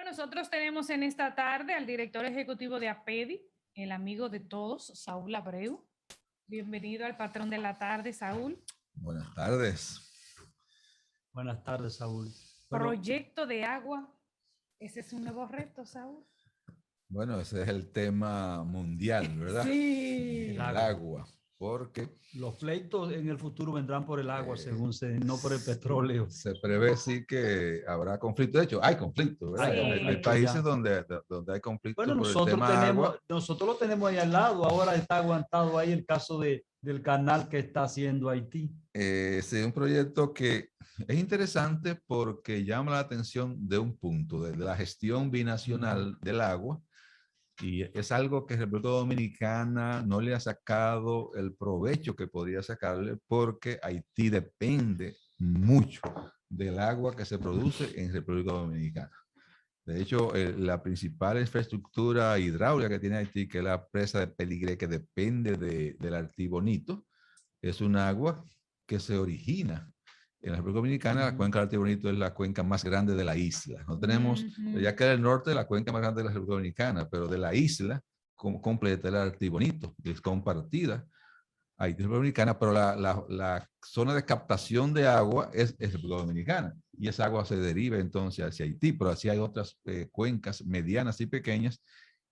nosotros tenemos en esta tarde al director ejecutivo de APEDI, el amigo de todos, Saúl Abreu. Bienvenido al patrón de la tarde, Saúl. Buenas tardes. Buenas tardes, Saúl. Proyecto de agua. Ese es un nuevo reto, Saúl. Bueno, ese es el tema mundial, ¿verdad? Sí. El agua. Porque los pleitos en el futuro vendrán por el agua, no por el petróleo. se prevé sí que habrá conflicto. De hecho, hay conflicto, ¿verdad? Sí. Hay países donde hay conflicto por el tema agua. Nosotros lo tenemos ahí al lado. Ahora está aguantado ahí el caso del canal que está haciendo Haití. Es un proyecto que es interesante porque llama la atención de un punto, de la gestión binacional del agua. Y es algo que República Dominicana no le ha sacado el provecho que podría sacarle porque Haití depende mucho del agua que se produce en República Dominicana. De hecho, la principal infraestructura hidráulica que tiene Haití, que es la presa de Peligré, que depende del Artibonito, es un agua que se origina en la República Dominicana. La cuenca del Artibonito es la cuenca más grande de la isla. No tenemos, ya que del norte, la cuenca más grande de la República Dominicana, pero de la isla completa el Artibonito, que es compartida Haití y República Dominicana, pero la zona de captación de agua es República Dominicana, y esa agua se deriva entonces hacia Haití, pero así hay otras cuencas medianas y pequeñas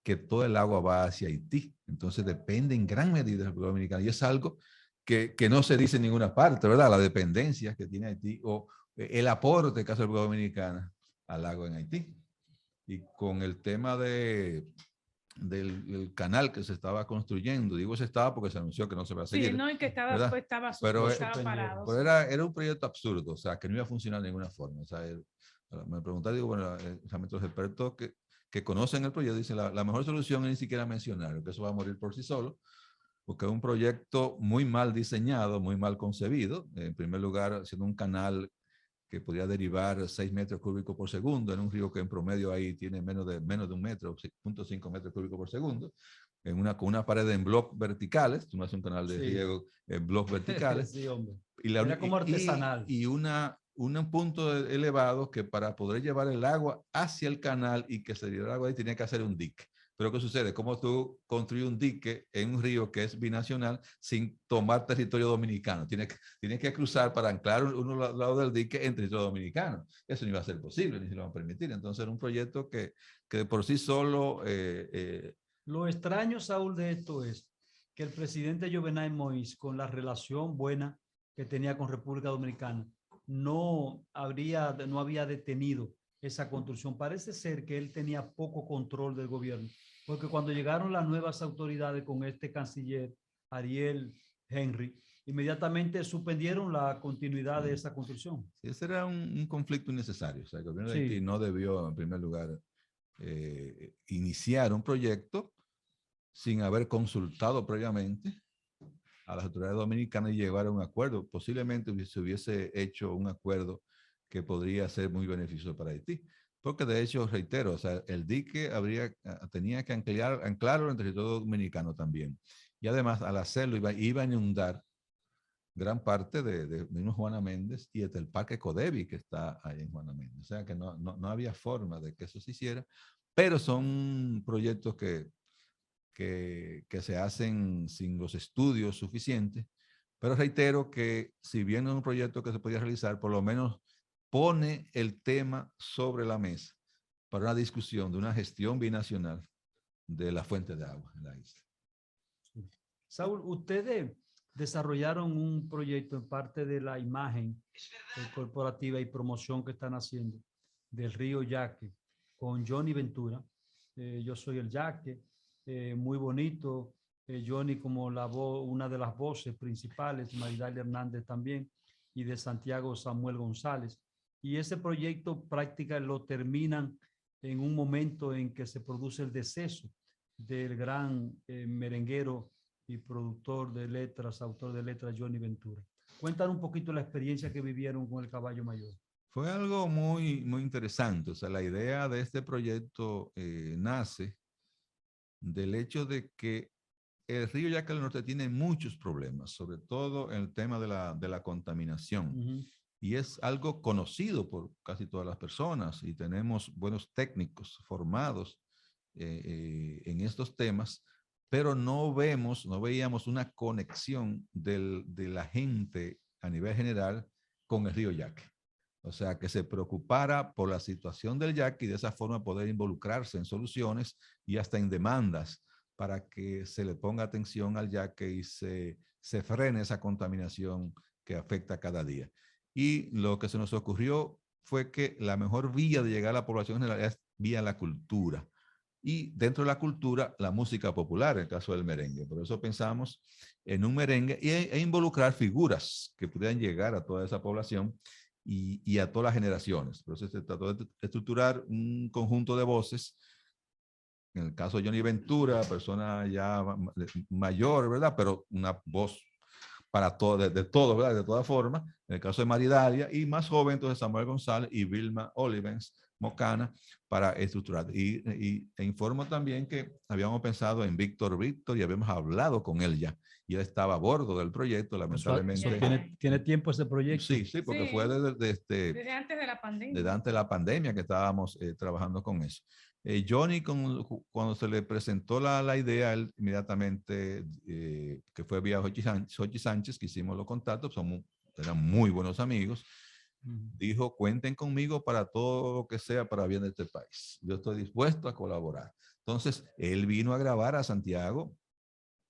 que todo el agua va hacia Haití. Entonces depende en gran medida de la República Dominicana, y es algo que no se dice en ninguna parte, ¿verdad? La dependencia que tiene Haití o el aporte que hace la República Dominicana al agua en Haití. Y con el tema del canal que se estaba construyendo, digo se estaba porque se anunció que no se va a seguir. Sí, no, y que estaba parado. Pero era un proyecto absurdo, o sea, que no iba a funcionar de ninguna forma. O sea, me pregunté, digo, bueno, los expertos que conocen el proyecto dicen la mejor solución es ni siquiera mencionar, que eso va a morir por sí solo, porque es un proyecto muy mal diseñado, muy mal concebido. En primer lugar, haciendo un canal que podría derivar 6 metros cúbicos por segundo en un río que en promedio ahí tiene menos de un metro, 0.5 metros cúbicos por segundo, con una pared en bloques verticales. Tú no haces un canal de riego en bloques verticales. Sí, hombre. Era como artesanal. Y un punto elevado que para poder llevar el agua hacia el canal y que se diera el agua ahí tenía que hacer un dique. Pero ¿qué sucede? ¿Cómo tú construyes un dique en un río que es binacional sin tomar territorio dominicano? Tienes que cruzar para anclar uno al lado del dique en territorio dominicano. Eso no iba a ser posible, ni se lo van a permitir. Entonces era un proyecto que por sí solo... Lo extraño, Saúl, de esto es que el presidente Jovenel Moïse, con la relación buena que tenía con República Dominicana, no había detenido esa construcción. Parece ser que él tenía poco control del gobierno, porque cuando llegaron las nuevas autoridades con este canciller Ariel Henry, inmediatamente suspendieron la continuidad de esa construcción. Sí, ese era un conflicto innecesario. O sea, el gobierno de Haití no debió, en primer lugar, iniciar un proyecto sin haber consultado previamente a las autoridades dominicanas y llegar a un acuerdo. Posiblemente se hubiese hecho un acuerdo que podría ser muy beneficioso para Haití. Porque de hecho, reitero, o sea, el dique tenía que anclarlo en territorio dominicano también. Y además, al hacerlo, iba a inundar gran parte de mismo Juana Méndez y hasta el Parque Codevi que está ahí en Juana Méndez. O sea que no había forma de que eso se hiciera, pero son proyectos que se hacen sin los estudios suficientes. Pero reitero que si bien es un proyecto que se podía realizar, por lo menos pone el tema sobre la mesa para una discusión de una gestión binacional de la fuente de agua en la isla. Saúl, ustedes desarrollaron un proyecto en parte de la imagen corporativa y promoción que están haciendo del río Yaque con Johnny Ventura. Yo soy el Yaque, muy bonito. Johnny como una de las voces principales, Maridalia Hernández también, y de Santiago Samuel González. Y ese proyecto práctica lo terminan en un momento en que se produce el deceso del gran merenguero y productor de letras, autor de letras, Johnny Ventura. Cuéntanos un poquito la experiencia que vivieron con el Caballo Mayor. Fue algo muy, muy interesante. O sea, la idea de este proyecto nace del hecho de que el río Yaque del Norte tiene muchos problemas, sobre todo en el tema de la contaminación. y es algo conocido por casi todas las personas y tenemos buenos técnicos formados en estos temas, pero no veíamos una conexión de la gente a nivel general con el río Yaqui. O sea, que se preocupara por la situación del yaqui y de esa forma poder involucrarse en soluciones y hasta en demandas para que se le ponga atención al yaqui y se frene esa contaminación que afecta cada día. Y lo que se nos ocurrió fue que la mejor vía de llegar a la población general es vía la cultura. Y dentro de la cultura, la música popular, en el caso del merengue. Por eso pensamos en un merengue e involucrar figuras que pudieran llegar a toda esa población y a todas las generaciones. Por eso se trató de estructurar un conjunto de voces. En el caso de Johnny Ventura, persona ya mayor, ¿verdad? Pero una voz para todo, de todo, ¿verdad? De todas formas. En el caso de Maridalia y más joven, entonces Samuel González y Vilma Olivens Mocana para estructurar. E informo también que habíamos pensado en Víctor y habíamos hablado con él ya. Y él estaba a bordo del proyecto, lamentablemente. ¿Tiene tiempo ese proyecto? Sí, porque fue desde antes de la pandemia. Desde antes de la pandemia que estábamos trabajando con eso. Johnny, cuando se le presentó la idea, él inmediatamente, que fue vía Jochi Sánchez, que hicimos los contactos, eran muy buenos amigos, dijo, cuenten conmigo para todo lo que sea para bien de este país. Yo estoy dispuesto a colaborar. Entonces, él vino a grabar a Santiago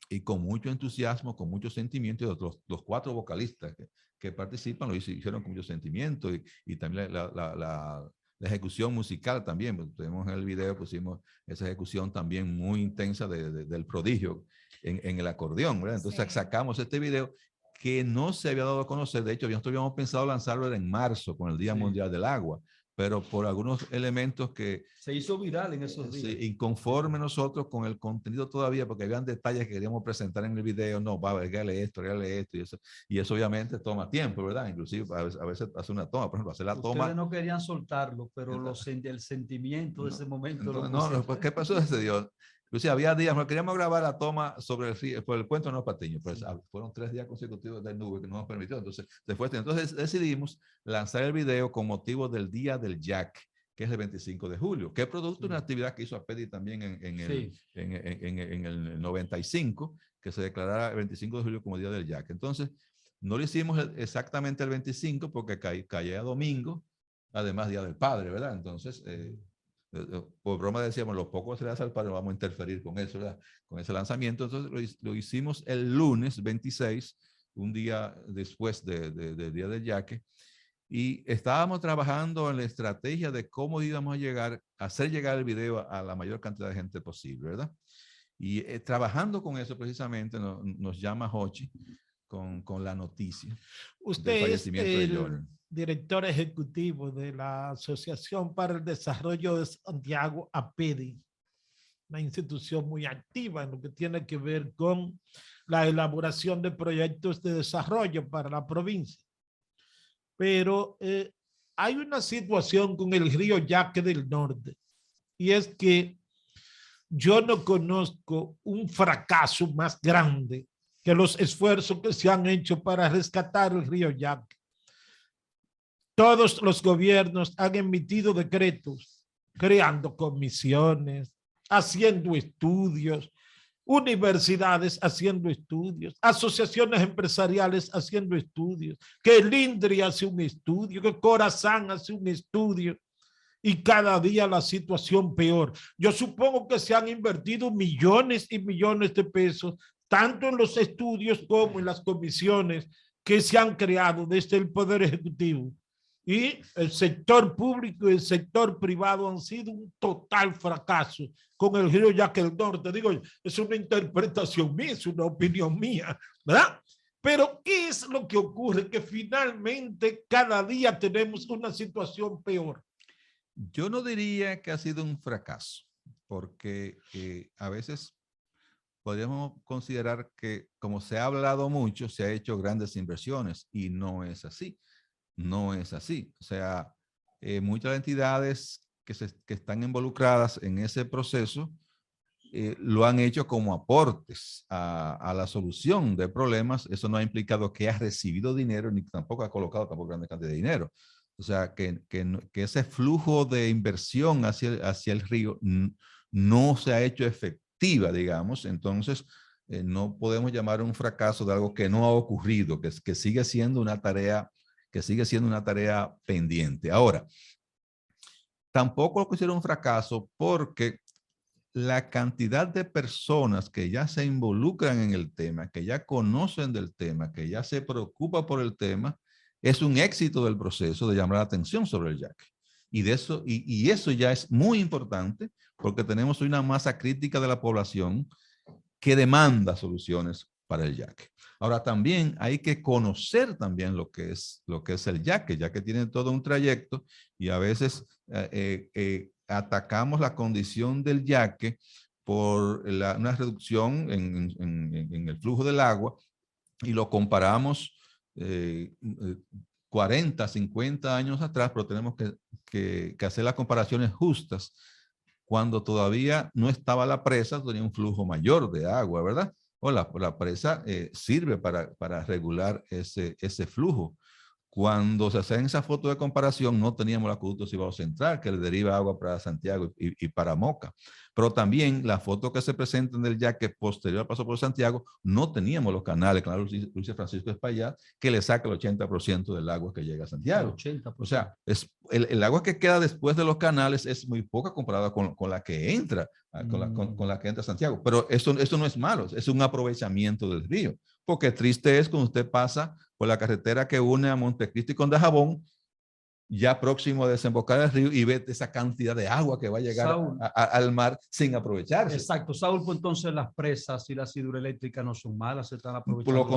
y con mucho entusiasmo, con mucho sentimiento, y los 4 vocalistas que participan lo hicieron con mucho sentimiento y también la ejecución musical también. Pues, tenemos en el video, pusimos esa ejecución también muy intensa del prodigio en el acordeón, ¿verdad? Entonces sacamos este video que no se había dado a conocer. De hecho, nosotros habíamos pensado lanzarlo en marzo con el Día Mundial del Agua, pero por algunos elementos que se hizo viral en esos días. Inconforme nosotros con el contenido todavía, porque habían detalles que queríamos presentar en el video, no, va a agregarle esto, y eso obviamente toma tiempo, ¿verdad? Inclusive a veces hace una toma, por ejemplo, hacer la toma. Ustedes no querían soltarlo, pero el sentimiento de ese momento. Pues, ¿qué pasó ese día? Inclusive había días, queríamos grabar la toma sobre el puente de los Patiños, pues fueron 3 días consecutivos de nube que no nos permitió. Entonces decidimos lanzar el video con motivo del Día del Yaqui, que es el 25 de julio, que es producto de una actividad que hizo APEDI también en el 95, que se declarara el 25 de julio como Día del Yaqui. Entonces, no lo hicimos exactamente el 25 porque caía domingo, además Día del Padre, ¿verdad? Entonces, por broma decíamos, los pocos días al padre vamos a interferir con eso, ¿verdad? Con ese lanzamiento. Entonces lo hicimos el lunes 26, un día después del Día del Yaqui, y estábamos trabajando en la estrategia de cómo íbamos a hacer llegar el video a la mayor cantidad de gente posible, ¿verdad? Y trabajando con eso precisamente nos llama Jochi con la noticia del fallecimiento de Johnny. Director ejecutivo de la Asociación para el Desarrollo de Santiago, APEDI, una institución muy activa en lo que tiene que ver con la elaboración de proyectos de desarrollo para la provincia. Pero hay una situación con el río Yaqui del Norte, y es que yo no conozco un fracaso más grande que los esfuerzos que se han hecho para rescatar el río Yaqui. Todos los gobiernos han emitido decretos creando comisiones, haciendo estudios, universidades haciendo estudios, asociaciones empresariales haciendo estudios, que el INDRI hace un estudio, que Corazán hace un estudio, y cada día la situación peor. Yo supongo que se han invertido millones y millones de pesos, tanto en los estudios como en las comisiones que se han creado desde el Poder Ejecutivo. Y el sector público y el sector privado han sido un total fracaso con el río Yaqui del Norte. Digo, es una interpretación mía, es una opinión mía, ¿verdad? Pero ¿qué es lo que ocurre? Que finalmente cada día tenemos una situación peor. Yo no diría que ha sido un fracaso, porque a veces podríamos considerar que, como se ha hablado mucho, se ha hecho grandes inversiones, y no es así. No es así. O sea, muchas entidades que están involucradas en ese proceso lo han hecho como aportes a la solución de problemas. Eso no ha implicado que ha recibido dinero ni tampoco ha colocado tampoco grandes cantidades de dinero. O sea, que ese flujo de inversión hacia el río no se ha hecho efectiva, digamos. Entonces, no podemos llamar un fracaso de algo que no ha ocurrido, que sigue siendo una tarea pendiente. Ahora, tampoco lo considero un fracaso porque la cantidad de personas que ya se involucran en el tema, que ya conocen del tema, que ya se preocupan por el tema, es un éxito del proceso de llamar la atención sobre el yaque. Y eso ya es muy importante porque tenemos una masa crítica de la población que demanda soluciones para el yaque. Ahora también hay que conocer también lo que es el yaque, ya que tiene todo un trayecto y a veces atacamos la condición del yaque por una reducción en el flujo del agua y lo comparamos 40, 50 años atrás, pero tenemos que hacer las comparaciones justas. Cuando todavía no estaba la presa, tenía un flujo mayor de agua, ¿verdad? O la presa sirve para regular ese flujo. Cuando se hacen esa foto de comparación, no teníamos el acueducto Cibao Central, que le deriva agua para Santiago y para Moca. Pero también la foto que se presenta en el yaque posterior al paso por Santiago, no teníamos los canales, el canal Luis Francisco Espaillat, que le saca el 80% del agua que llega a Santiago. 80%. O sea, el agua que queda después de los canales es muy poca comparada con la que entra, con la que entra a Santiago. Pero eso no es malo, es un aprovechamiento del río. Porque triste es cuando usted pasa por la carretera que une a Montecristi con Dajabón, ya próximo a desembocar el río, y ve esa cantidad de agua que va a llegar al mar sin aprovecharse. Exacto, Saúl, pues entonces las presas y las hidroeléctricas no son malas, se están aprovechando. Por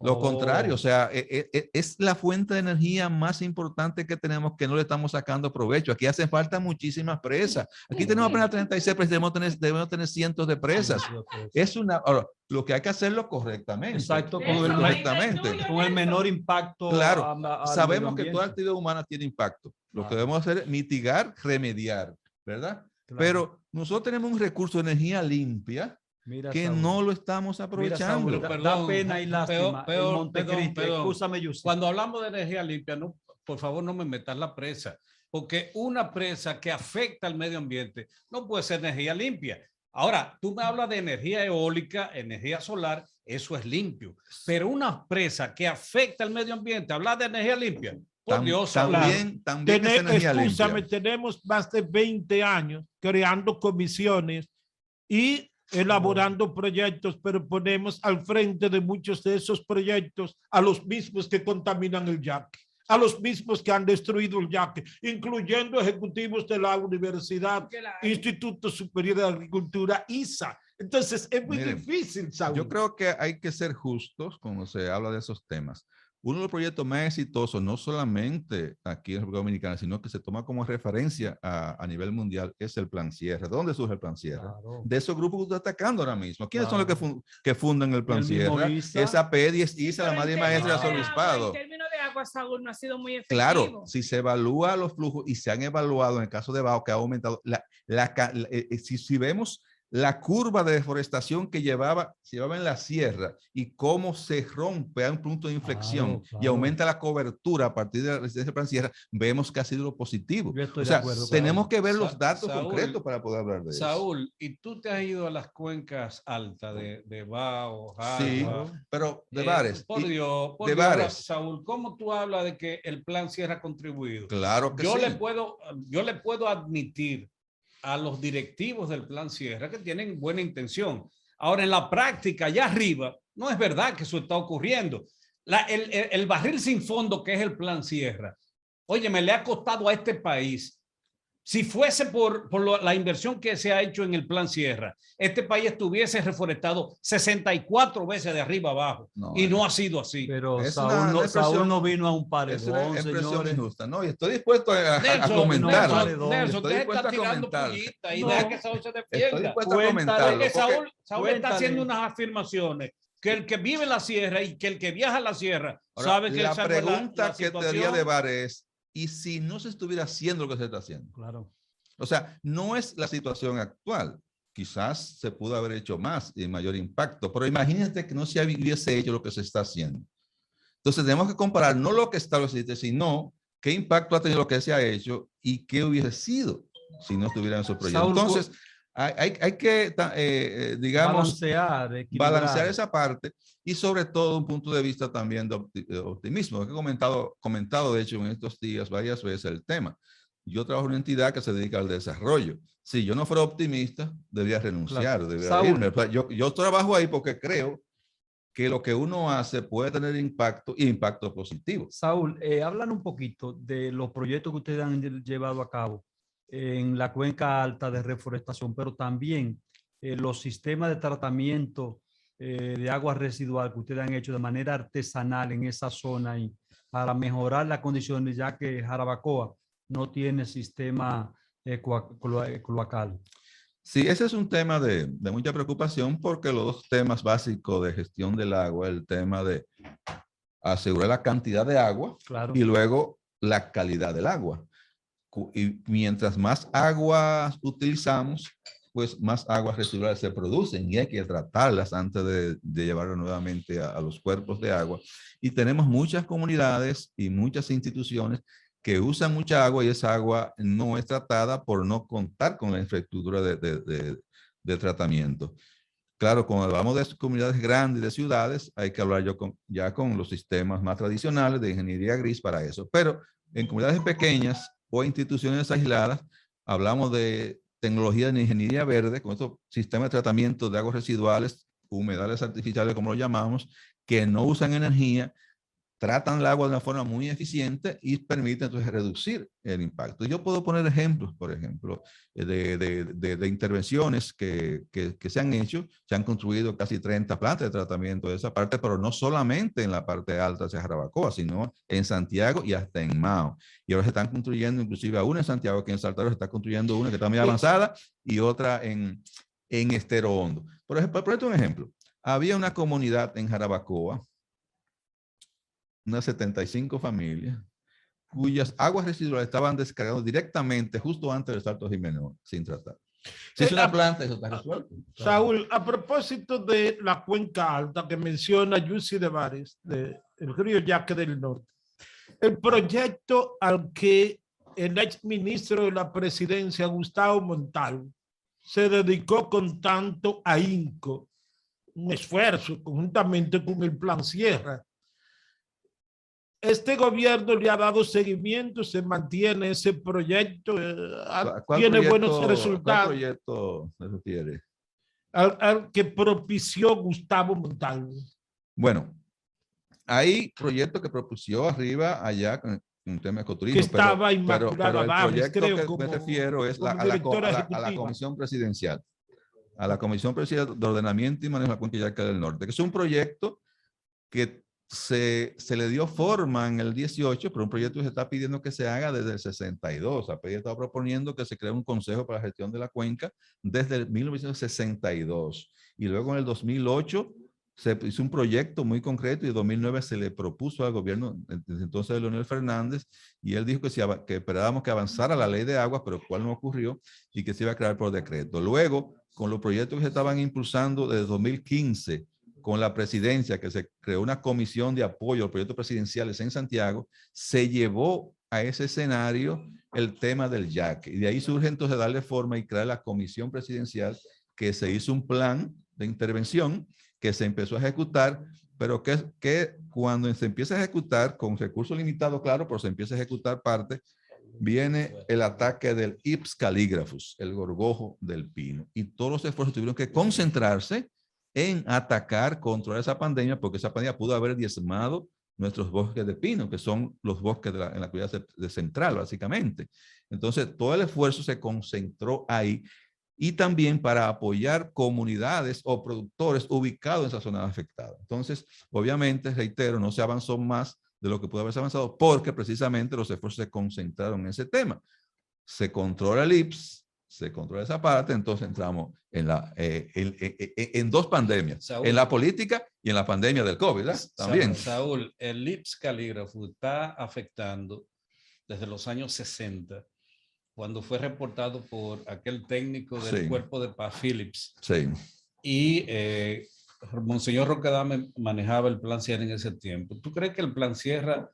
lo contrario, o sea, es la fuente de energía más importante que tenemos que no le estamos sacando provecho. Aquí hacen falta muchísimas presas. Aquí tenemos apenas 36 presas, debemos tener cientos de presas. Ahora, lo que hay que hacerlo correctamente. Exacto, con el menor impacto. Claro, sabemos que toda actividad humana tiene impacto. Lo que debemos hacer es mitigar, remediar, ¿verdad? Claro. Pero nosotros tenemos un recurso de energía limpia que Saúl, no lo estamos aprovechando. Mira, Saúl, da pena y lástima. Escúchame, cuando hablamos de energía limpia, no, por favor no me metas la presa, porque una presa que afecta al medio ambiente no puede ser energía limpia. Ahora, tú me hablas de energía eólica, energía solar, eso es limpio. Pero una presa que afecta al medio ambiente, hablar de energía limpia, por Dios, también es energía limpia. Tenemos más de 20 años creando comisiones y elaborando proyectos, pero ponemos al frente de muchos de esos proyectos a los mismos que contaminan el yaque, a los mismos que han destruido el yaque, incluyendo ejecutivos de la universidad, Instituto Superior de Agricultura, ISA. Entonces es muy difícil, Saúl. Yo creo que hay que ser justos cuando se habla de esos temas. Uno de los proyectos más exitosos, no solamente aquí en República Dominicana, sino que se toma como referencia a nivel mundial, es el Plan Sierra. ¿De dónde surge el Plan Sierra? Claro. De esos grupos que usted está atacando ahora mismo. ¿Quiénes son los que fundan el Plan Sierra? Es APED y es ISA, la madre maestra de Arzobispado. En términos de agua, Saúl, no ha sido muy efectivo. Claro, si se evalúa los flujos y se han evaluado en el caso de Bajo, que ha aumentado, si vemos la curva de deforestación que llevaba en la sierra y cómo se rompe a un punto de inflexión y aumenta la cobertura a partir de la resistencia Plan Sierra, vemos que ha sido lo positivo. O sea, tenemos que ver los datos concretos para poder hablar de eso. Saúl, ¿y tú te has ido a las cuencas altas de Bao, Jagua? Sí, pero de Bares. Por Dios, de Bares. Saúl, ¿cómo tú hablas de que el Plan Sierra ha contribuido? Claro que sí. Yo le puedo admitir a los directivos del Plan Sierra que tienen buena intención. Ahora, en la práctica, allá arriba, no es verdad que eso está ocurriendo. El barril sin fondo que es el Plan Sierra, oye, me le ha costado a este país, si fuese por la inversión que se ha hecho en el Plan Sierra, este país estuviese reforestado 64 veces de arriba abajo, y no ha sido así. Pero Saúl no vino a un paredón, señores. Injusta. No, y estoy dispuesto a comentar. Nelson, usted está tirando pullita y deja que Saúl se defienda. Estoy dispuesto a comentarlo. Saúl está haciendo unas afirmaciones que el que vive en la sierra y que el que viaja a la sierra sabe que la pregunta que te haría de Bares es, ¿y si no se estuviera haciendo lo que se está haciendo? Claro. O sea, no es la situación actual. quizás se pudo haber hecho más y mayor impacto, pero imagínate que no se hubiese hecho lo que se está haciendo. Entonces tenemos que comparar no lo que está estableciste, sino qué impacto ha tenido lo que se ha hecho y qué hubiese sido si no estuvieran esos proyectos. Saúl, Entonces, hay que, digamos, balancear esa parte y sobre todo un punto de vista también de optimismo. He comentado, de hecho, en estos días varias veces el tema. Yo trabajo en una entidad que se dedica al desarrollo. Si yo no fuera optimista, debería renunciar, claro. debería Saúl, irme. Yo trabajo ahí porque creo que lo que uno hace puede tener impacto y impacto positivo. Saúl, hablan un poquito de los proyectos que ustedes han llevado a cabo en la cuenca alta de reforestación, pero también los sistemas de tratamiento de agua residual que ustedes han hecho de manera artesanal en esa zona y para mejorar las condiciones, ya que Jarabacoa no tiene sistema cloacal. Sí, ese es un tema de mucha preocupación porque los dos temas básicos de gestión del agua, el tema de asegurar la cantidad de agua Claro. y luego la calidad del agua. Y mientras más agua utilizamos, pues más aguas residuales se producen y hay que tratarlas antes de llevarlas nuevamente a los cuerpos de agua. Y tenemos muchas comunidades y muchas instituciones que usan mucha agua y esa agua no es tratada por no contar con la infraestructura de tratamiento. Claro, cuando hablamos de comunidades grandes, de ciudades, hay que hablar ya con los sistemas más tradicionales de ingeniería gris para eso. Pero en comunidades pequeñas o instituciones aisladas, hablamos de tecnología de ingeniería verde, con estos sistemas de tratamiento de aguas residuales, humedales artificiales, como lo llamamos, que no usan energía, tratan el agua de una forma muy eficiente y permiten entonces reducir el impacto. Yo puedo poner ejemplos, por ejemplo, de intervenciones que se han hecho. Se han construido casi 30 plantas de tratamiento de esa parte, pero no solamente en la parte alta hacia Jarabacoa, sino en Santiago y hasta en Mao. Y ahora se están construyendo inclusive una en Santiago, que en Saltador se está construyendo una que está muy avanzada y otra en Estero Hondo. Por ejemplo, por un ejemplo, había una comunidad en Jarabacoa, unas 75 familias, cuyas aguas residuales estaban descargadas directamente justo antes del Salto Jiménez, sin tratar. Si es una planta, eso está resuelto. Saúl, a propósito de la cuenca alta que menciona Yusi de Vares, del río Yaque del Norte, el proyecto al que el ex ministro de la presidencia, Gustavo Montalvo, se dedicó con tanto ahínco, un esfuerzo conjuntamente con el Plan Sierra. Este gobierno le ha dado seguimiento, se mantiene ese proyecto, tiene buenos resultados. ¿Cuál proyecto se refiere? Al que propició Gustavo Montalvo. Bueno, hay proyectos que propusió arriba, allá, con un tema de ecoturismo. Que estaba Inmaculada el Dames, proyecto creo, que me refiero es a la Comisión Presidencial. A la Comisión Presidencial de Ordenamiento y Manejo de la Cuenca Yaque del Norte, que es un proyecto que se le dio forma en el 18, pero un proyecto que se está pidiendo que se haga desde el 62. APEDI estaba proponiendo que se cree un consejo para la gestión de la cuenca desde el 1962. Y luego en el 2008 se hizo un proyecto muy concreto y en 2009 se le propuso al gobierno desde entonces de Leonel Fernández y él dijo que esperábamos que avanzara la ley de aguas, pero cual no ocurrió y que se iba a crear por decreto. Luego, con los proyectos que se estaban impulsando desde 2015, con la presidencia, que se creó una comisión de apoyo a los proyectos presidenciales en Santiago, se llevó a ese escenario el tema del yaque. Y de ahí surge entonces darle forma y crear la comisión presidencial, que se hizo un plan de intervención que se empezó a ejecutar, pero que cuando se empieza a ejecutar con recursos limitados, claro, pero se empieza a ejecutar parte, viene el ataque del Ips calligraphus, el gorgojo del pino. Y todos los esfuerzos tuvieron que concentrarse en atacar, controlar esa pandemia, porque esa pandemia pudo haber diezmado nuestros bosques de pino, que son los bosques en la cuenca de central, básicamente. Entonces, todo el esfuerzo se concentró ahí y también para apoyar comunidades o productores ubicados en esa zona afectada. Entonces, obviamente, reitero, no se avanzó más de lo que pudo haberse avanzado porque precisamente los esfuerzos se concentraron en ese tema. Se controla el IPS, se controla esa parte, entonces entramos en dos pandemias, Saúl, en la política y en la pandemia del COVID, ¿verdad? También. Saúl, el Ips calígrafo está afectando desde los años 60 cuando fue reportado por aquel técnico del Sí. Cuerpo de Paz, Phillips. Sí. Y Monseñor Roquedame manejaba el Plan Sierra en ese tiempo. ¿Tú crees que el Plan Sierra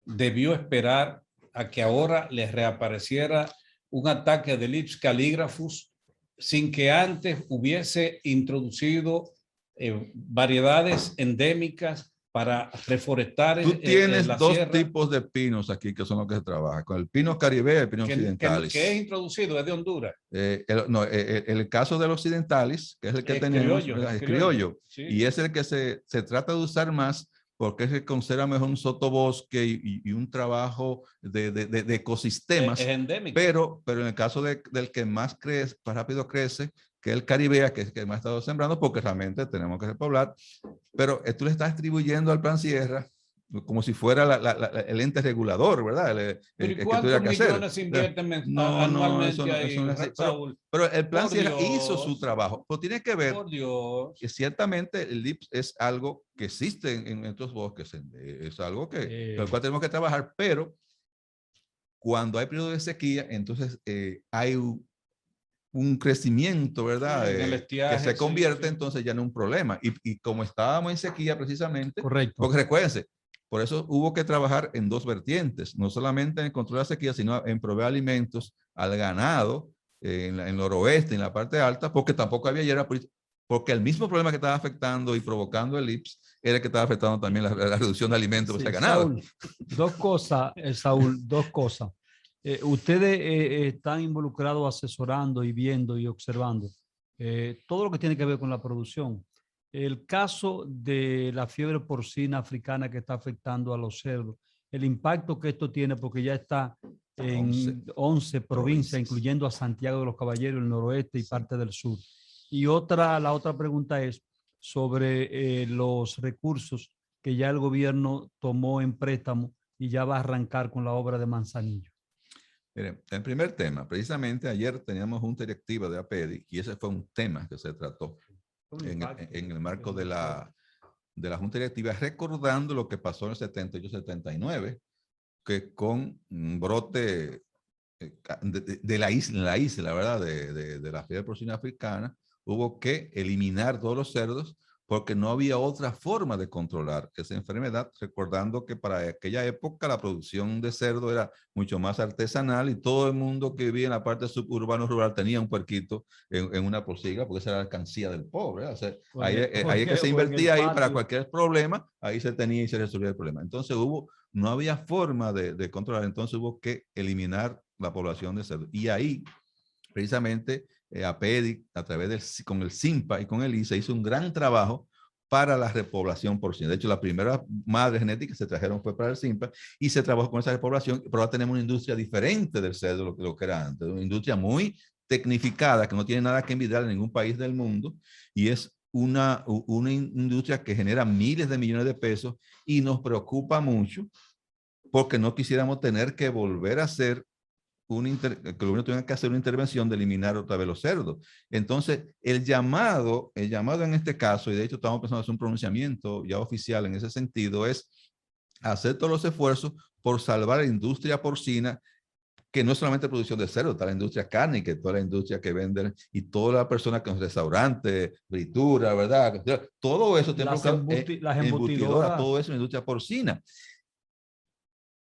debió esperar a que ahora les reapareciera un ataque de Lepsius calligraphus sin que antes hubiese introducido variedades endémicas para reforestar Tú tienes la dos sierra? Tipos de pinos aquí que son los que se trabaja, con el pino caribe y el pino occidentalis. Que es introducido, es de Honduras. El caso del occidentalis, que es el que tenemos, es criollo, sí. y es el que se trata de usar más porque es el que conserva mejor un sotobosque y un trabajo de ecosistemas. Es endémico. Pero en el caso del que más crece, más rápido crece, que es el caribea, que es el que más ha estado sembrando, porque realmente tenemos que repoblar. Pero tú le estás atribuyendo al Plan Sierra como si fuera el ente regulador, ¿verdad? ¿Pero cuántos millones se invierten anualmente ahí, Saúl? Pero el Plan Sierra hizo Dios. su trabajo. Pero tiene que ver Por Dios. que ciertamente el LIPS es algo que existe en estos bosques, es algo con el cual tenemos que trabajar, pero cuando hay periodo de sequía, entonces hay un crecimiento, ¿verdad? Estiaje, que se convierte sí. entonces ya en un problema. Y como estábamos en sequía precisamente, Correcto. porque recuérdense, por eso hubo que trabajar en dos vertientes, no solamente en el control de la sequía, sino en proveer alimentos al ganado en el noroeste, en la parte alta, porque tampoco había hierba, porque el mismo problema que estaba afectando y provocando el IPS era el que estaba afectando también la reducción de alimentos para el ganado. Saúl, dos cosas, Saúl, dos cosas. Ustedes están involucrados asesorando y viendo y observando todo lo que tiene que ver con la producción. El caso de la fiebre porcina africana que está afectando a los cerdos, el impacto que esto tiene, porque ya está en 11 provincias, incluyendo a Santiago de los Caballeros, el noroeste y parte del sur. Y la otra pregunta es sobre los recursos que ya el gobierno tomó en préstamo y ya va a arrancar con la obra de Manzanillo. Miren, el primer tema, precisamente ayer teníamos junta directiva de APEDI y ese fue un tema que se trató en el marco de la junta directiva, recordando lo que pasó en el 78-79, que con un brote de la isla, ¿verdad? De la fiebre porcina africana, hubo que eliminar todos los cerdos porque no había otra forma de controlar esa enfermedad, recordando que para aquella época la producción de cerdo era mucho más artesanal y todo el mundo que vivía en la parte suburbano rural tenía un puerquito en una pocilga, porque esa era la alcancía del pobre. O sea, ahí es que se invertía ahí para cualquier problema, ahí se tenía y se resolvía el problema. Entonces no había forma de controlar, entonces hubo que eliminar la población de cerdo. Y ahí, precisamente, APEDI, a través con el CIMPA y con el ISA, hizo un gran trabajo para la repoblación porcina. De hecho, la primera madre genética que se trajeron fue para el CIMPA y se trabajó con esa repoblación, pero ahora tenemos una industria diferente del cerdo de lo que era antes, una industria muy tecnificada que no tiene nada que envidiar en ningún país del mundo y es una industria que genera miles de millones de pesos y nos preocupa mucho porque no quisiéramos tener que volver a hacer que el gobierno tenga que hacer una intervención de eliminar otra vez los cerdos. Entonces, el llamado en este caso, y de hecho estamos pensando en hacer un pronunciamiento ya oficial en ese sentido, es hacer todos los esfuerzos por salvar la industria porcina, que no es solamente producción de cerdo, está la industria cárnica, toda la industria que venden y todas las personas que en restaurantes, fritura, ¿verdad? Todo eso tiene las embutidoras, todo eso en la industria porcina.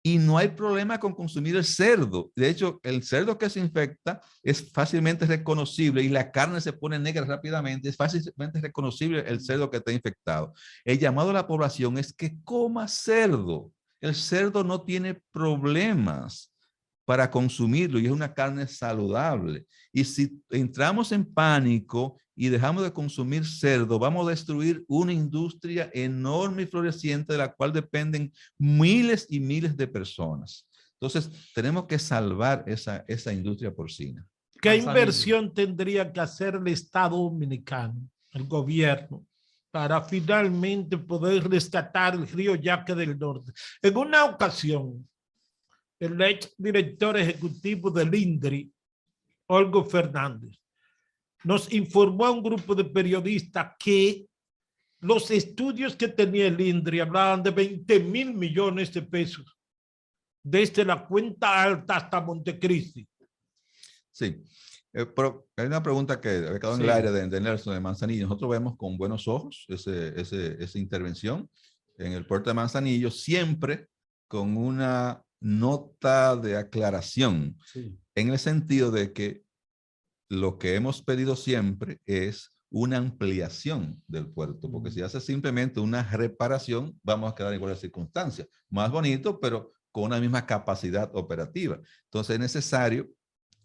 Y no hay problema con consumir el cerdo. De hecho, el cerdo que se infecta es fácilmente reconocible y la carne se pone negra rápidamente. Es fácilmente reconocible el cerdo que está infectado. El llamado a la población es que coma cerdo. El cerdo no tiene problemas para consumirlo y es una carne saludable. Y si entramos en pánico y dejamos de consumir cerdo, vamos a destruir una industria enorme y floreciente de la cual dependen miles y miles de personas. Entonces, tenemos que salvar esa industria porcina. ¿Qué inversión tendría que hacer el Estado dominicano, el gobierno, para finalmente poder rescatar el río Yaque del Norte? En una ocasión, el ex director ejecutivo del INDRI, Olgo Fernández, nos informó a un grupo de periodistas que los estudios que tenía el INDRI hablaban de 20.000 millones de pesos, desde la Cuenta Alta hasta Montecristi, Sí, pero hay una pregunta que había quedado en el aire de Nelson de Manzanillo. Nosotros vemos con buenos ojos esa intervención en el puerto de Manzanillo, siempre con una nota de aclaración, en el sentido de que lo que hemos pedido siempre es una ampliación del puerto, porque si hace simplemente una reparación, vamos a quedar en iguales circunstancias. Más bonito, pero con una misma capacidad operativa. Entonces es necesario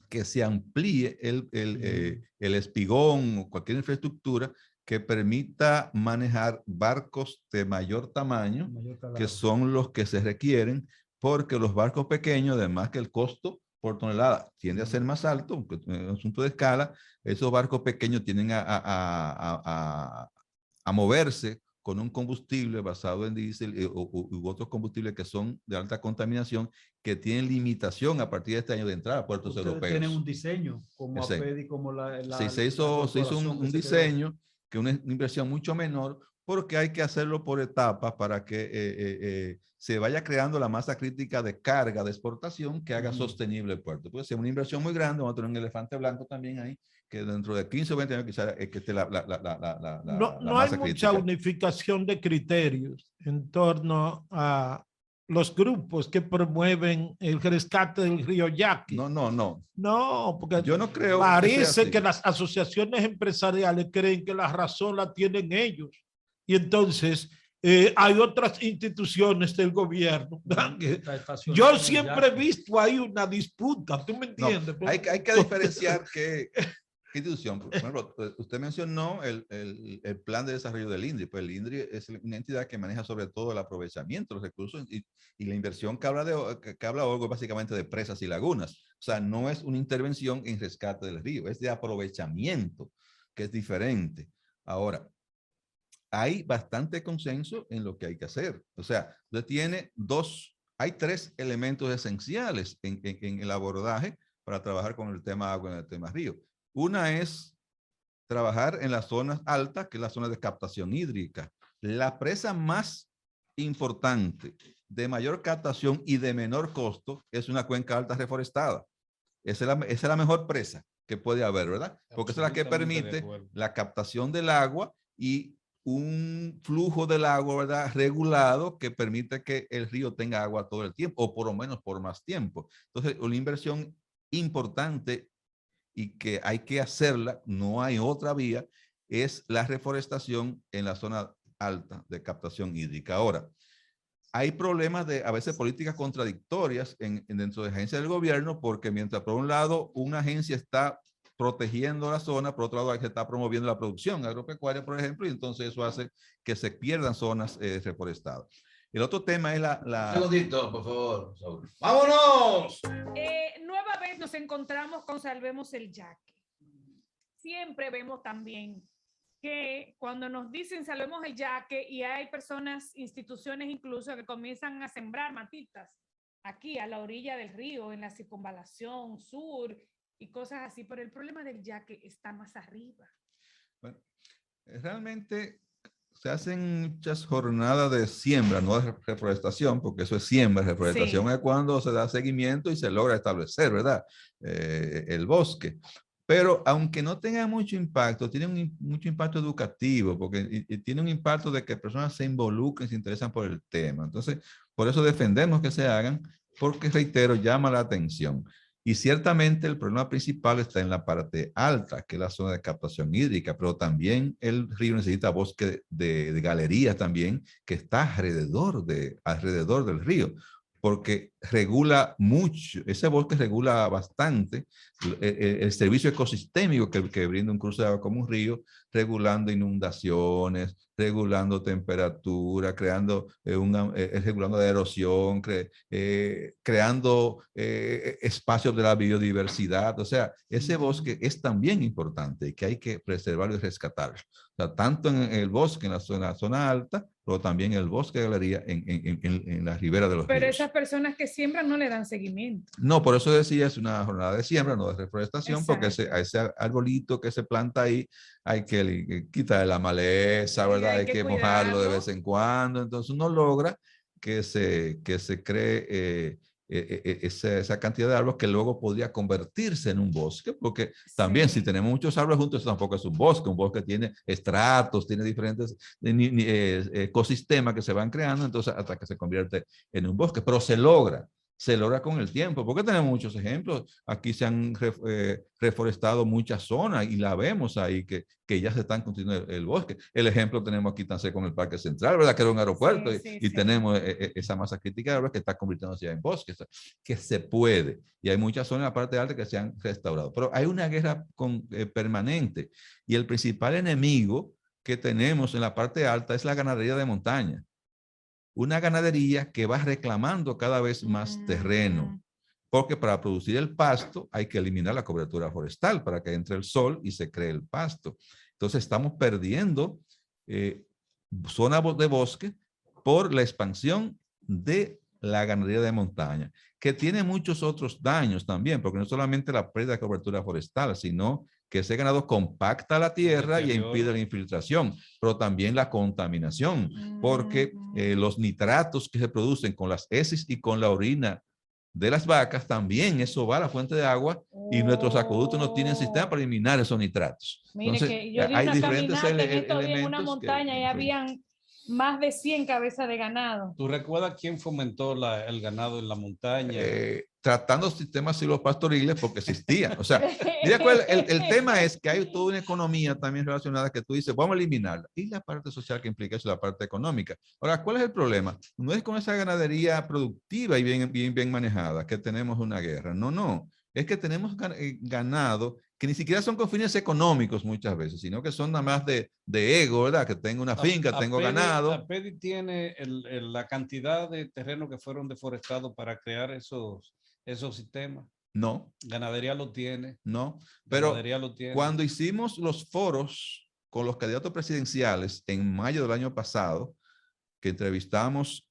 que se amplíe el espigón o cualquier infraestructura que permita manejar barcos de mayor tamaño, que son los que se requieren, porque los barcos pequeños, además que el costo por tonelada tiende a ser más alto, aunque es un asunto de escala, esos barcos pequeños tienden a moverse con un combustible basado en diésel u otros combustibles que son de alta contaminación, que tienen limitación a partir de este año de entrada a puertos europeos. Tienen un diseño como APEDI, como se hizo un diseño que una inversión mucho menor, porque hay que hacerlo por etapas para que se vaya creando la masa crítica de carga de exportación que haga sostenible el puerto. Puede ser una inversión muy grande, vamos a tener un elefante blanco también ahí, que dentro de 15 o 20 años quizás que esté no hay mucha unificación de criterios en torno a los grupos que promueven el rescate del río Yaqui. No, porque yo no creo parece que las asociaciones empresariales creen que la razón la tienen ellos. Y entonces hay otras instituciones del gobierno. Yo siempre he visto ahí una disputa, ¿tú me entiendes? Hay que diferenciar qué institución. Por ejemplo, usted mencionó el plan de desarrollo del INDRI. Pues el INDRI es una entidad que maneja sobre todo el aprovechamiento de los recursos y la inversión que habla Olgo básicamente de presas y lagunas. O sea, no es una intervención en rescate del río, es de aprovechamiento, que es diferente. Ahora, hay bastante consenso en lo que hay que hacer. O sea, usted hay tres elementos esenciales en el abordaje para trabajar con el tema agua y el tema río. Una es trabajar en las zonas altas, que es la zona de captación hídrica. La presa más importante, de mayor captación y de menor costo, es una cuenca alta reforestada. Esa es la mejor presa que puede haber, ¿verdad? Porque esa es la que permite la captación del agua y un flujo del agua, ¿verdad?, regulado, que permite que el río tenga agua todo el tiempo, o por lo menos por más tiempo. Entonces, una inversión importante y que hay que hacerla, no hay otra vía, es la reforestación en la zona alta de captación hídrica. Ahora, hay problemas a veces políticas contradictorias dentro de agencias del gobierno, porque mientras por un lado una agencia está protegiendo la zona, por otro lado se está promoviendo la producción agropecuaria, por ejemplo, y entonces eso hace que se pierdan zonas reforestadas. El otro tema es Un segundito, por favor, Saúl. ¡Vámonos! Nueva vez nos encontramos con Salvemos el Yaqui. Siempre vemos también que cuando nos dicen Salvemos el Yaqui y hay personas, instituciones incluso, que comienzan a sembrar matitas aquí a la orilla del río, en la circunvalación sur y cosas así, pero el problema del Yaqui está más arriba. Bueno, realmente se hacen muchas jornadas de siembra, no de reforestación, porque eso es siembra. Reforestación es cuando se da seguimiento y se logra establecer, ¿verdad?, el bosque. Pero aunque no tenga mucho impacto, tiene mucho impacto educativo, porque tiene un impacto de que personas se involucren, se interesan por el tema. Entonces, por eso defendemos que se hagan, porque, reitero, llama la atención. Y ciertamente el problema principal está en la parte alta, que es la zona de captación hídrica, pero también el río necesita bosque de galerías también, que está alrededor del río, porque regula mucho, ese bosque regula bastante el servicio ecosistémico que brinda un cruce de agua como un río, regulando inundaciones, regulando temperatura, regulando la erosión, creando espacios de la biodiversidad. O sea, ese bosque es también importante y que hay que preservarlo y rescatarlo. O sea, tanto en el bosque, en la zona alta, pero también el bosque de galería en la ribera de los ríos. Pero esas personas que siembran no le dan seguimiento. No, por eso decía, es una jornada de siembra, no de reforestación. Exacto. Porque a ese arbolito que se planta ahí hay que quitarle la maleza, ¿verdad? Hay que mojarlo de vez en cuando. Entonces uno logra que se cree esa cantidad de árboles que luego podría convertirse en un bosque, porque también si tenemos muchos árboles juntos, eso tampoco es un bosque tiene estratos, tiene diferentes ecosistemas que se van creando, entonces hasta que se convierte en un bosque, pero se logra con el tiempo, porque tenemos muchos ejemplos. Aquí se han reforestado muchas zonas y la vemos ahí que ya se están construyendo el bosque. El ejemplo tenemos aquí tan cerca con el Parque Central, ¿verdad? Que era un aeropuerto y tenemos esa masa crítica de árboles que está convirtiéndose ya en bosques, que se puede. Y hay muchas zonas en la parte alta que se han restaurado. Pero hay una guerra permanente y el principal enemigo que tenemos en la parte alta es la ganadería de montaña. Una ganadería que va reclamando cada vez más terreno, porque para producir el pasto hay que eliminar la cobertura forestal para que entre el sol y se cree el pasto. Entonces estamos perdiendo zonas de bosque por la expansión de la ganadería de montaña, que tiene muchos otros daños también, porque no solamente la pérdida de cobertura forestal, sino que ese ganado compacta la tierra y impide la infiltración, pero también la contaminación, porque los nitratos que se producen con las heces y con la orina de las vacas, también eso va a la fuente de agua y nuestros acueductos no tienen sistema para eliminar esos nitratos. Mire, entonces, que yo di hay una diferentes caminata en estos días en elementos una montaña y habían más de 100 cabezas de ganado. ¿Tú recuerdas quién fomentó el ganado en la montaña? Tratando sistemas silvopastoriles porque existían. O sea, el tema es que hay toda una economía también relacionada que tú dices, vamos a eliminarla. Y la parte social que implica eso, la parte económica. Ahora, ¿cuál es el problema? No es con esa ganadería productiva y bien manejada que tenemos una guerra. No. Es que tenemos ganado que ni siquiera son con fines económicos muchas veces, sino que son nada más de ego, ¿verdad? Que tengo una finca, tengo ganado. APEDI tiene la cantidad de terreno que fueron deforestados para crear esos sistemas. No. Ganadería lo tiene. No, pero Ganadería lo tiene. Cuando hicimos los foros con los candidatos presidenciales en mayo del año pasado, que entrevistamos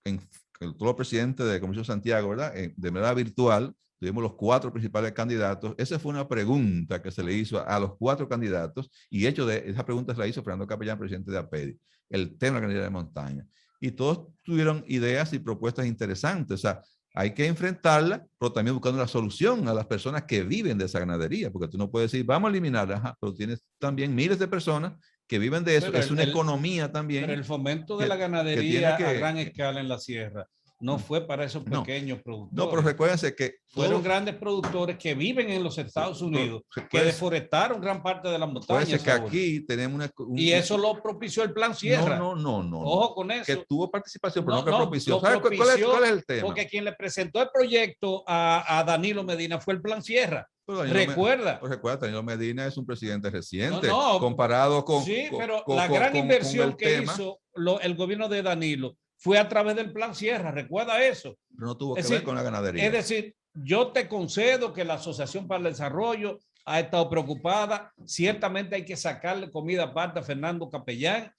todos los presidentes de Comisión Santiago, ¿verdad? De manera virtual, tuvimos los 4 principales candidatos. Esa fue una pregunta que se le hizo a los 4 candidatos y hecho de esa pregunta se la hizo Fernando Capellán, presidente de APEDI, el tema de la ganadería de montaña. Y todos tuvieron ideas y propuestas interesantes. O sea, hay que enfrentarla, pero también buscando la solución a las personas que viven de esa ganadería, porque tú no puedes decir, vamos a eliminarla, pero tienes también miles de personas que viven de eso. Pero es una economía también. Pero el fomento de la ganadería a gran escala en la sierra no fue para esos pequeños productores. No, pero recuérdense que fueron grandes productores que viven en los Estados Unidos, que deforestaron gran parte de las montañas. Que aquí tenemos y eso lo propició el Plan Sierra. No. Ojo con eso. Que tuvo participación, pero no que propició. ¿Sabes cuál es el tema? Porque quien le presentó el proyecto a Danilo Medina fue el Plan Sierra. Recuerda. Danilo Medina es un presidente reciente comparado con. Sí, pero la gran inversión que hizo el gobierno de Danilo fue a través del Plan Sierra, recuerda eso. Pero no tuvo que ver con la ganadería. Es decir, yo te concedo que la Asociación para el Desarrollo ha estado preocupada, ciertamente hay que sacarle comida aparte a Fernando Capellán,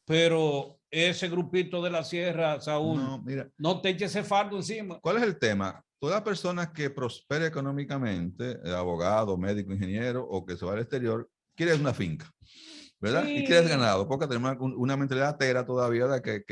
pero ese grupito de la Sierra, Saúl, no te eches ese fardo encima. ¿Cuál es el tema? Toda persona que prospere económicamente, abogado, médico, ingeniero o que se va al exterior, quiere una finca, ¿verdad? Sí. Y quieres ganado, porque tenemos una mentalidad tera todavía, ¿verdad? Que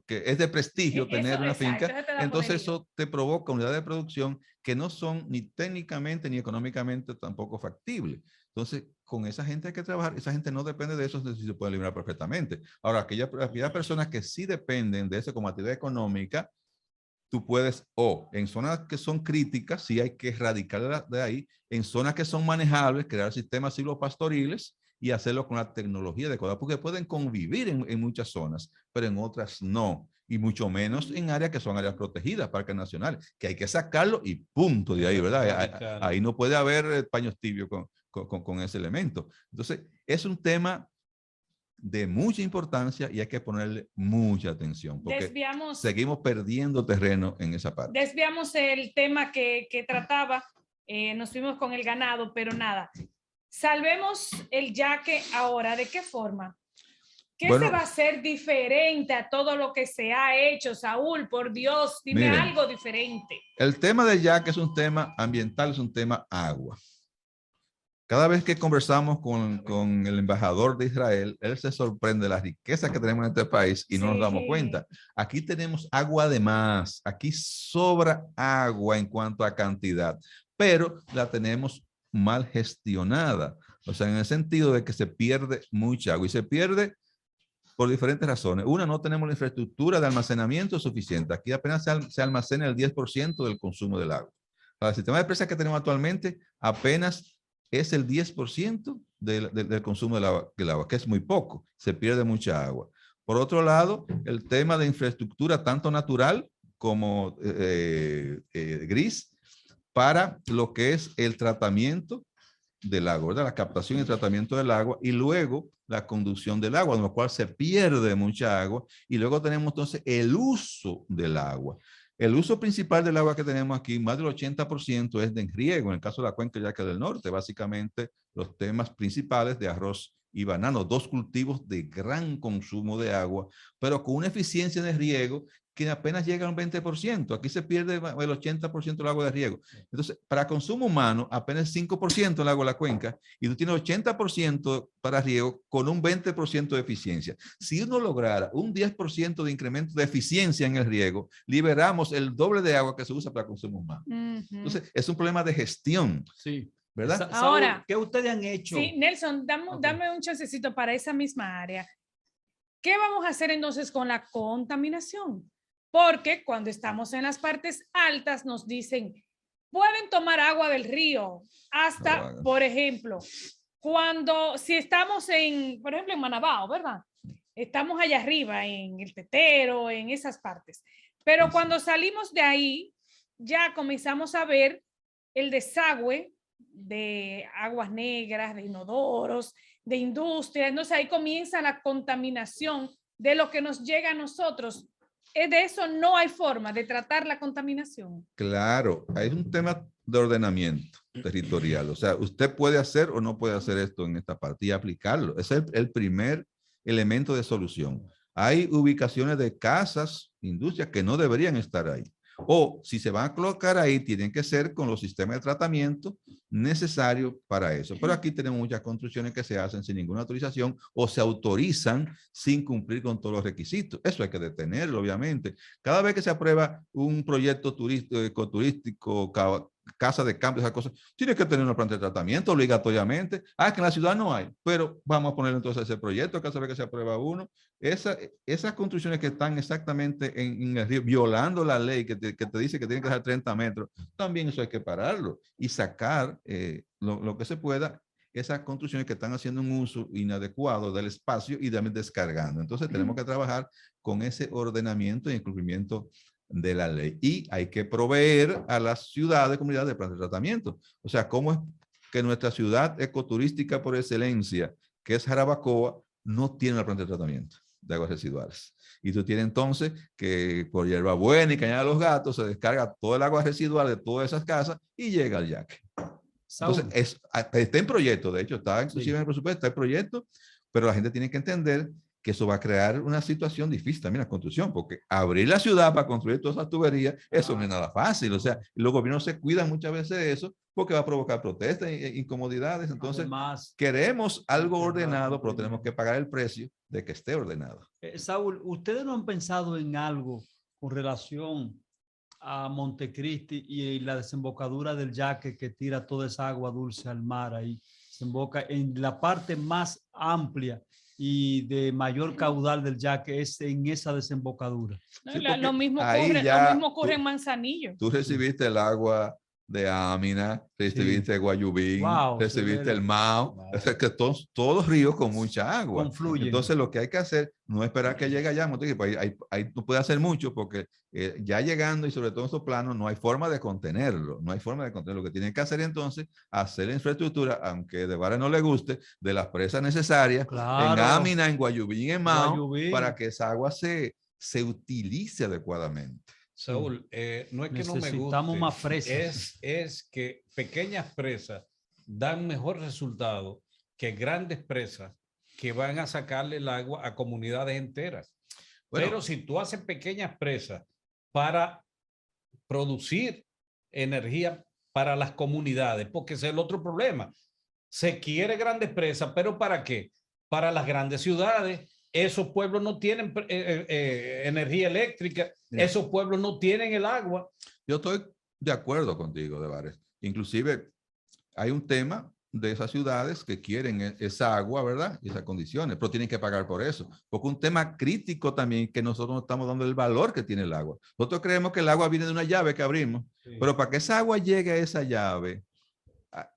es de prestigio tener una finca. Entonces eso te provoca unidades de producción que no son ni técnicamente ni económicamente tampoco factibles. Entonces, con esa gente hay que trabajar. Esa gente no depende de eso, si se puede eliminar perfectamente. Ahora, aquellas personas que sí dependen de eso como actividad económica, tú puedes, en zonas que son críticas, sí hay que erradicarlas de ahí. En zonas que son manejables, crear sistemas silvopastoriles y hacerlo con la tecnología adecuada, porque pueden convivir en muchas zonas, pero en otras no. Y mucho menos en áreas que son áreas protegidas, parques nacionales, que hay que sacarlo y punto de ahí, ¿verdad? Ahí no puede haber paños tibios con ese elemento. Entonces, es un tema de mucha importancia y hay que ponerle mucha atención, porque seguimos perdiendo terreno en esa parte. Desviamos el tema que trataba, nos fuimos con el ganado, pero nada. Salvemos el yaque ahora. ¿De qué forma? ¿Qué se va a hacer diferente a todo lo que se ha hecho, Saúl? Por Dios, dime algo diferente. El tema del yaque es un tema ambiental, es un tema agua. Cada vez que conversamos con el embajador de Israel, él se sorprende de la riqueza que tenemos en este país y no nos damos cuenta. Aquí tenemos agua de más, aquí sobra agua en cuanto a cantidad, pero la tenemos mal gestionada. O sea, en el sentido de que se pierde mucha agua y se pierde por diferentes razones. Una, no tenemos la infraestructura de almacenamiento suficiente. Aquí apenas se almacena el 10% del consumo del agua. Para el sistema de presas que tenemos actualmente, apenas es el 10% del consumo del agua, que es muy poco. Se pierde mucha agua. Por otro lado, el tema de infraestructura, tanto natural como gris, para lo que es el tratamiento del agua, ¿verdad? La captación y tratamiento del agua y luego la conducción del agua, en lo cual se pierde mucha agua y luego tenemos entonces el uso del agua. El uso principal del agua que tenemos aquí, más del 80% es de riego, en el caso de la cuenca Yaque del Norte, básicamente los temas principales de arroz y banano, dos cultivos de gran consumo de agua, pero con una eficiencia de riego que apenas llega a un 20%. Aquí se pierde el 80% del agua de riego. Entonces, para consumo humano, apenas 5% el agua de la cuenca y tú tienes 80% para riego con un 20% de eficiencia. Si uno lograra un 10% de incremento de eficiencia en el riego, liberamos el doble de agua que se usa para consumo humano. Entonces, es un problema de gestión. Sí. ¿Verdad? Ahora, Saúl, ¿qué ustedes han hecho? Sí, Nelson, dame un chancecito para esa misma área. ¿Qué vamos a hacer entonces con la contaminación? Porque cuando estamos en las partes altas nos dicen, pueden tomar agua del río hasta, por ejemplo, si estamos por ejemplo, en Manabao, ¿verdad? Estamos allá arriba, en el Tetero, en esas partes. Pero cuando salimos de ahí, ya comenzamos a ver el desagüe de aguas negras, de inodoros, de industria. Entonces ahí comienza la contaminación de lo que nos llega a nosotros. De eso no hay forma de tratar la contaminación. Claro, hay un tema de ordenamiento territorial. O sea, usted puede hacer o no puede hacer esto en esta parte y aplicarlo. Ese es el primer elemento de solución. Hay ubicaciones de casas, industrias que no deberían estar ahí. O si se van a colocar ahí, tienen que ser con los sistemas de tratamiento necesarios para eso. Pero aquí tenemos muchas construcciones que se hacen sin ninguna autorización o se autorizan sin cumplir con todos los requisitos. Eso hay que detenerlo, obviamente. Cada vez que se aprueba un proyecto turístico, casa de cambio, esas cosas, tiene que tener una planta de tratamiento obligatoriamente. Que en la ciudad no hay, pero vamos a poner entonces ese proyecto cada vez que se aprueba uno. Esas construcciones que están exactamente en el río, violando la ley que te dice que tienen que dejar 30 metros, también eso hay que pararlo y sacar lo que se pueda, esas construcciones que están haciendo un uso inadecuado del espacio y también descargando. Entonces tenemos que trabajar con ese ordenamiento y cumplimiento de la ley. Y hay que proveer a las ciudades, comunidades de plantas de tratamiento. O sea, ¿cómo es que nuestra ciudad ecoturística por excelencia, que es Jarabacoa, no tiene una planta de tratamiento de aguas residuales? Y tú tienes entonces que por Hierbabuena y Cañada de los Gatos se descarga todo el agua residual de todas esas casas y llega al Yaque. Entonces, está en proyecto, de hecho, está inclusive en el presupuesto, está en proyecto, pero la gente tiene que entender que eso va a crear una situación difícil también la construcción, porque abrir la ciudad para construir todas esas tuberías, eso no es nada fácil. O sea, los gobiernos se cuidan muchas veces de eso porque va a provocar protestas e incomodidades. Entonces, además, queremos algo ordenado, pero tenemos que pagar el precio de que esté ordenado. Saúl, ¿ustedes no han pensado en algo con relación a Montecristi y la desembocadura del Yaque que tira toda esa agua dulce al mar ahí? Desemboca en la parte más amplia y de mayor caudal del Yaque es en esa desembocadura. Sí, lo mismo ocurre en Manzanillo. Tú recibiste el agua de Amina, recibiste Guayubín, recibiste el Mao, o sea, que todos los ríos con mucha agua. Confluyen. Entonces lo que hay que hacer no es esperar que llegue allá, ahí no puede hacer mucho porque ya llegando y sobre todo en estos planos no hay forma de contenerlo, no hay forma de contenerlo. Lo que tienen que hacer entonces, hacer la infraestructura, aunque de Vara no le guste, de las presas necesarias en Amina, en Guayubín, en Mao, para que esa agua se utilice adecuadamente. Saúl, no es que no me guste, más presas. Es que pequeñas presas dan mejor resultado que grandes presas que van a sacarle el agua a comunidades enteras. Bueno, pero si tú haces pequeñas presas para producir energía para las comunidades, porque ese es el otro problema. se quiere grandes presas, pero ¿para qué? Para las grandes ciudades. Esos pueblos no tienen energía eléctrica, esos pueblos no tienen el agua. Yo estoy de acuerdo contigo, Debares. Inclusive hay un tema de esas ciudades que quieren esa agua, ¿verdad? Y esas condiciones, pero tienen que pagar por eso. Porque un tema crítico también que nosotros no estamos dando el valor que tiene el agua. Nosotros creemos que el agua viene de una llave que abrimos, pero para que esa agua llegue a esa llave,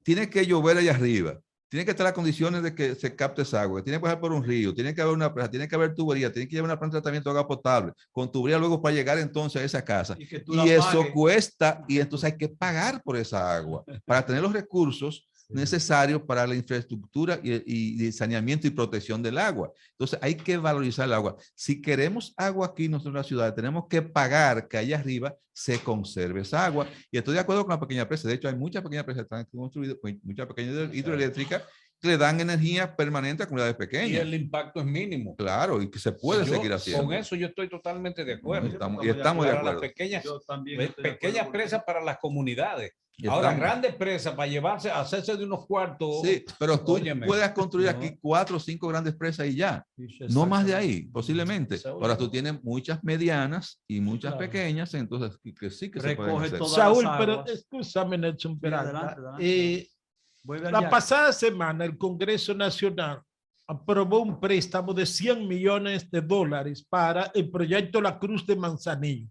tiene que llover allá arriba. Tiene que estar las condiciones de que se capte esa agua, tiene que pasar por un río, tiene que haber una presa, tiene que haber tubería, tiene que llevar una planta de tratamiento de agua potable, con tubería luego para llegar entonces a esa casa. Y eso cuesta, y entonces hay que pagar por esa agua para tener los recursos necesarios para la infraestructura y saneamiento y protección del agua. Entonces hay que valorizar el agua. Si queremos agua aquí en nuestra ciudad, tenemos que pagar que allá arriba se conserve esa agua. Y estoy de acuerdo con la pequeña presa. De hecho, hay muchas pequeñas presas que están construidas, muchas pequeñas hidroeléctricas que le dan energía permanente a comunidades pequeñas. Y el impacto es mínimo. Claro, y que se puede seguir haciendo. Con eso yo estoy totalmente de acuerdo. Estamos de acuerdo. Las pequeñas presas para las comunidades. Ahora, grandes presas para llevarse, hacerse de unos cuartos. Sí, pero tú puedes construir aquí 4 o 5 grandes presas y ya. No más de ahí, posiblemente. Ahora tú tienes muchas medianas y muchas pequeñas, entonces que sí que se pueden hacer. Saúl, pero escúchame, Nelson Peralta. La pasada semana el Congreso Nacional aprobó un préstamo de $100 millones para el proyecto La Cruz de Manzanillo.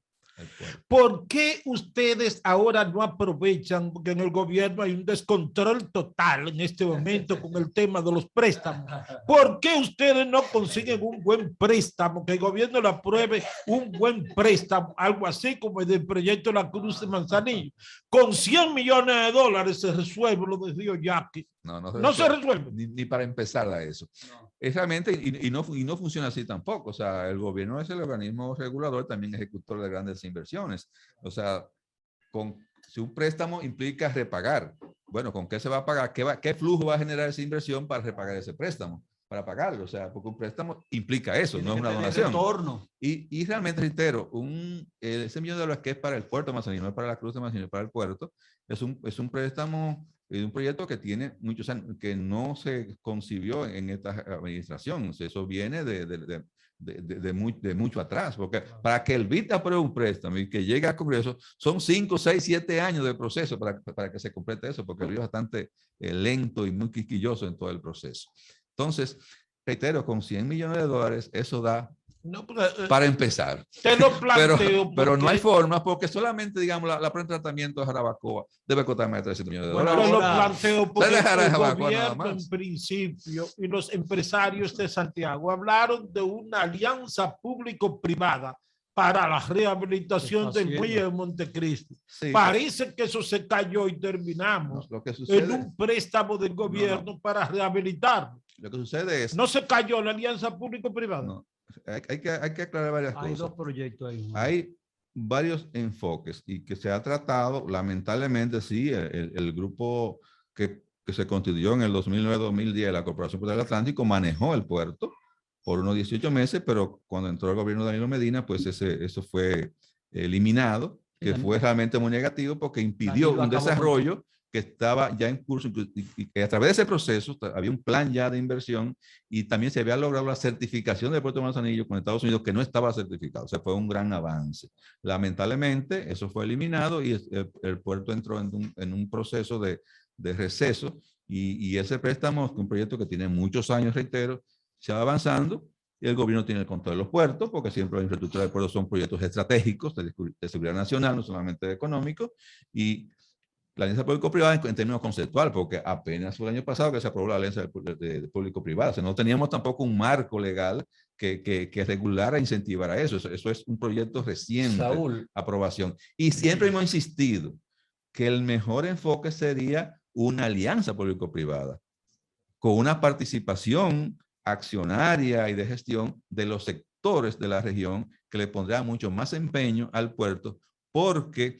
¿Por qué ustedes ahora no aprovechan? Porque en el gobierno hay un descontrol total en este momento con el tema de los préstamos. ¿Por qué ustedes no consiguen un buen préstamo? Que el gobierno le apruebe un buen préstamo, algo así como el del proyecto La Cruz de Manzanillo. Con $100 millones se resuelve lo del río Yaqui. No se resuelve. Ni para empezar a eso. Es realmente, y no funciona así tampoco. O sea, el gobierno es el organismo regulador, también ejecutor de grandes inversiones. O sea, si un préstamo implica repagar, bueno, ¿con qué se va a pagar? ¿Qué flujo va a generar esa inversión para repagar ese préstamo? Para pagarlo. O sea, porque un préstamo implica eso, no es una donación. Y realmente, reitero, ese $1 millón que es para el puerto de Manzanillo, no es para la Cruz de Manzanillo, es para el puerto, es un préstamo. Es un proyecto que tiene muchos años, que no se concibió en esta administración. Eso viene de mucho atrás, porque para que el BID apruebe un préstamo y que llegue al Congreso, son 5, 6, 7 años de proceso para que se complete eso, porque el BID es bastante lento y muy quisquilloso en todo el proceso. Entonces, reitero, con $100 millones, eso da para empezar. Te lo planteo pero no hay forma, porque solamente, digamos, la planta de tratamiento de Jarabacoa debe costar más de $300 millones. Te lo planteo porque el gobierno en principio y los empresarios de Santiago hablaron de una alianza público-privada para la rehabilitación del muelle de Montecristi. Sí, parece que eso se cayó y terminamos en un préstamo del gobierno para rehabilitarlo. Lo que sucede es... ¿No se cayó la alianza público-privada? No. Hay que aclarar varias cosas. Hay 2 proyectos ahí. Hay varios enfoques y que se ha tratado, lamentablemente, sí, el grupo que se constituyó en el 2009-2010, la Corporación Portuaria del Atlántico, manejó el puerto por unos 18 meses, pero cuando entró el gobierno de Danilo Medina, pues eso fue eliminado, que fue realmente muy negativo porque impidió un desarrollo que estaba ya en curso y que a través de ese proceso había un plan ya de inversión y también se había logrado la certificación del puerto de Manzanillo con Estados Unidos que no estaba certificado. O sea, fue un gran avance. Lamentablemente, eso fue eliminado y el puerto entró en un proceso de receso y ese préstamo, un proyecto que tiene muchos años, reitero, se va avanzando y el gobierno tiene el control de los puertos porque siempre la infraestructura del puerto son proyectos estratégicos de seguridad nacional, no solamente económicos, y la alianza público-privada en términos conceptual, porque apenas fue el año pasado que se aprobó la alianza de público-privada. O sea, no teníamos tampoco un marco legal que regulara e incentivara eso. Eso es un proyecto reciente, Saúl, aprobación. Y siempre hemos insistido que el mejor enfoque sería una alianza público-privada con una participación accionaria y de gestión de los sectores de la región que le pondrá mucho más empeño al puerto, porque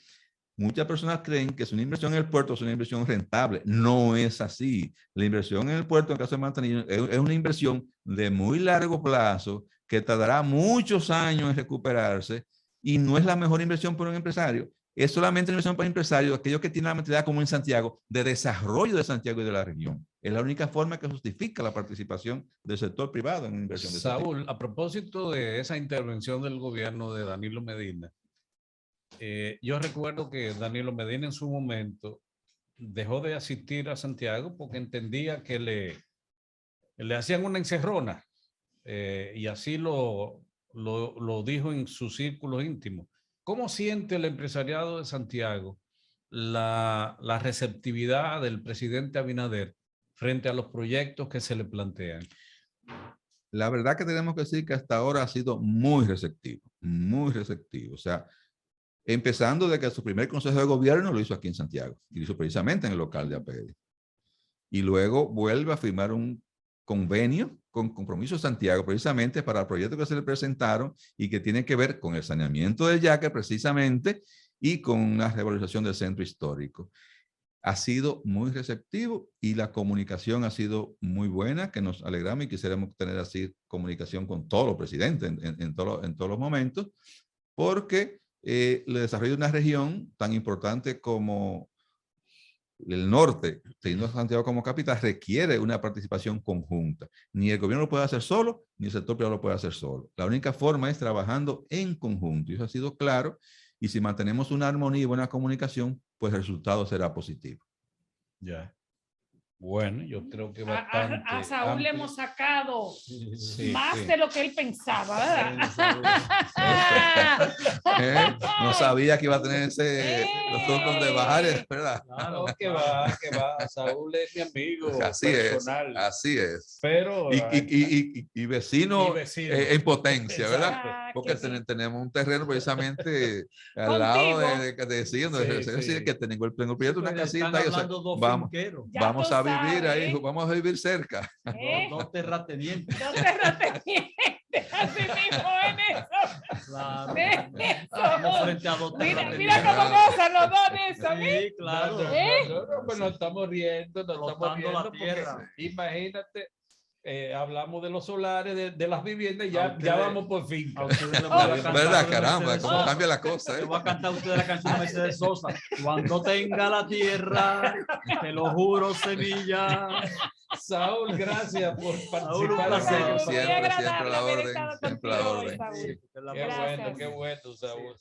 muchas personas creen que es una inversión en el puerto, es una inversión rentable. No es así. La inversión en el puerto, en el caso de Manzanillo, es una inversión de muy largo plazo que tardará muchos años en recuperarse y no es la mejor inversión para un empresario. es solamente una inversión para empresarios, aquellos que tienen la mentalidad como en Santiago, de desarrollo de Santiago y de la región. Es la única forma que justifica la participación del sector privado en inversión de ese tipo. Saúl, a propósito de esa intervención del gobierno de Danilo Medina, yo recuerdo que Danilo Medina en su momento dejó de asistir a Santiago porque entendía que le hacían una encerrona, y así lo dijo en su círculo íntimo. ¿Cómo siente el empresariado de Santiago la receptividad del presidente Abinader frente a los proyectos que se le plantean? La verdad que tenemos que decir que hasta ahora ha sido muy receptivo, muy receptivo. O sea, empezando de que su primer consejo de gobierno lo hizo aquí en Santiago, y lo hizo precisamente en el local de APD. Y luego vuelve a firmar un convenio con Compromiso Santiago, precisamente para el proyecto que se le presentaron y que tiene que ver con el saneamiento del Yaque, precisamente, y con la revalorización del centro histórico. Ha sido muy receptivo y la comunicación ha sido muy buena, que nos alegramos y quisiéramos tener así comunicación con todos los presidentes en todos los momentos, porque el desarrollo de una región tan importante como el norte, teniendo a Santiago como capital, requiere una participación conjunta. Ni el gobierno lo puede hacer solo, ni el sector privado lo puede hacer solo. La única forma es trabajando en conjunto, y eso ha sido claro, y si mantenemos una armonía y buena comunicación, pues el resultado será positivo. Ya. Bueno, yo creo que A bastante. Saúl le amplio. hemos sacado Sí, más sí. de lo que él pensaba, ¿verdad? No sabía que iba a tener los turnos de bajar, ¿verdad? Claro, que va. Saúl es mi amigo Así personal. es, así es. Pero Y vecino, Y vecino. En potencia, ¿verdad? Ah, Porque qué bien. tenemos un terreno precisamente al lado Contigo. de sí, Sí, es decir, sí. que tengo el proyecto, una casita. Están Y, o sea, hablando dos vamos, finqueros, Ya vamos tú a vivir sabes, ahí, ¿eh? vamos a vivir cerca. ¿Eh? dos terratenientes. No te retenientes, así mismo en eso. Claro. De Estamos eso. frente a dos Mira terratenientes. cómo gozan los dos en eso, ¿ves? Sí, claro. Pues nos estamos riendo, Flotando la porque tierra. imagínate, hablamos de los solares, de las viviendas, A ya ustedes- vamos por fin. A ustedes les voy a cantar ¿Verdad? de Caramba, Mercedes cómo Sosa. cambia la cosa, Le ¿eh? voy a cantar a ustedes la canción de Mercedes Sosa. Cuando tenga la tierra, te lo juro, semilla. Saúl, gracias por Saúl, un participar. placer. Saúl, muy Siempre, agradable siempre a la haber orden, estado siempre a la contigo hoy, orden. Saúl. La Qué Gracias. bueno, Saúl.